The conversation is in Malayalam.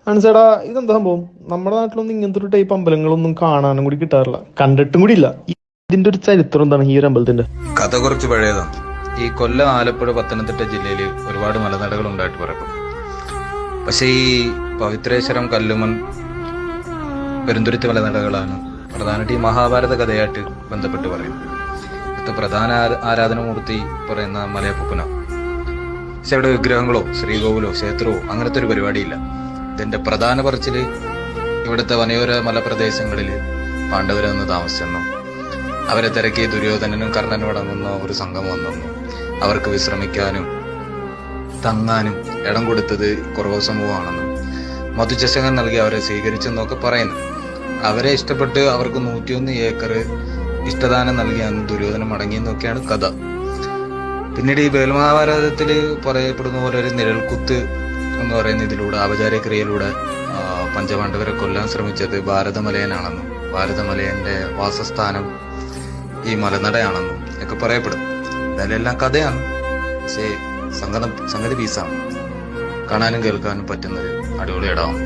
മനസ്സേടാ, ഇതെന്താ സംഭവം? നമ്മുടെ നാട്ടിലൊന്നും ഇങ്ങനത്തെ ഒരു ടൈപ്പ് അമ്പലങ്ങളൊന്നും കാണാനും കൂടി കിട്ടാറില്ല, കണ്ടിട്ടും കൂടി ഇല്ല. ഇതിന്റെ ഒരു ചരിത്രം എന്താണ് ഈ ഒരു അമ്പലത്തിന്റെ? കഥ കുറച്ച് പഴയതാണ്. ഈ കൊല്ലം, ആലപ്പുഴ, പത്തനംതിട്ട ജില്ലയിൽ ഒരുപാട് മലനടകൾ ഉണ്ടായിട്ട് പറയപ്പെടും. പക്ഷേ ഈ പവിത്രേശ്വരം, കല്ലുമൺ, പെരുന്തുരുത്തി മലനടകളാണ് പ്രധാനമായിട്ട് ഈ മഹാഭാരത കഥയായിട്ട് ബന്ധപ്പെട്ട് പറയുന്നത്. ഇവിടുത്തെ പ്രധാന ആരാധനമൂർത്തി പറയുന്ന മലയപ്പൂപ്പന. പക്ഷെ അവിടെ വിഗ്രഹങ്ങളോ ശ്രീകോവിലോ ക്ഷേത്രമോ അങ്ങനത്തെ ഒരു പരിപാടിയില്ല. ഇതിന്റെ പ്രധാന പറച്ചില് ഇവിടുത്തെ വനയോര മലപ്രദേശങ്ങളിൽ പാണ്ഡവർ വന്ന് താമസിച്ചെന്നും അവരെ തിരക്കി ദുര്യോധനനും കർണനും അടങ്ങുന്ന ഒരു സംഘം വന്നെന്നും അവർക്ക് വിശ്രമിക്കാനും തങ്ങാനും ഇടം കൊടുത്തത് കുറവ് സമൂഹമാണെന്നും മധുചഷകം നൽകി അവരെ സ്വീകരിച്ചെന്നൊക്കെ പറയുന്നു. അവരെ ഇഷ്ടപ്പെട്ട് അവർക്ക് 101 ഏക്കർ ഇഷ്ടദാനം നൽകിയാന്ന് ദുര്യോധനം മടങ്ങിയെന്നൊക്കെയാണ് കഥ. പിന്നീട് ഈ വേൽമഹാഭാരതത്തിൽ പറയപ്പെടുന്ന പോലെ ഒരു നിഴൽക്കുത്ത് എന്ന് പറയുന്ന ഇതിലൂടെ ആപചാരക്രിയയിലൂടെ പഞ്ചപാണ്ഡവരെ കൊല്ലാൻ ശ്രമിച്ചത് ഭാരതമലയനാണെന്നും ഭാരതമലയന്റെ വാസസ്ഥാനം ഈ മലനടയാണെന്നും ഒക്കെ പറയപ്പെടും. അതിലെല്ലാം കഥയാണ്. പക്ഷേ സംഗതി പീസാണ്. കാണാനും കേൾക്കാനും പറ്റുന്നൊരു അടിപൊളി ഇടമാണ്.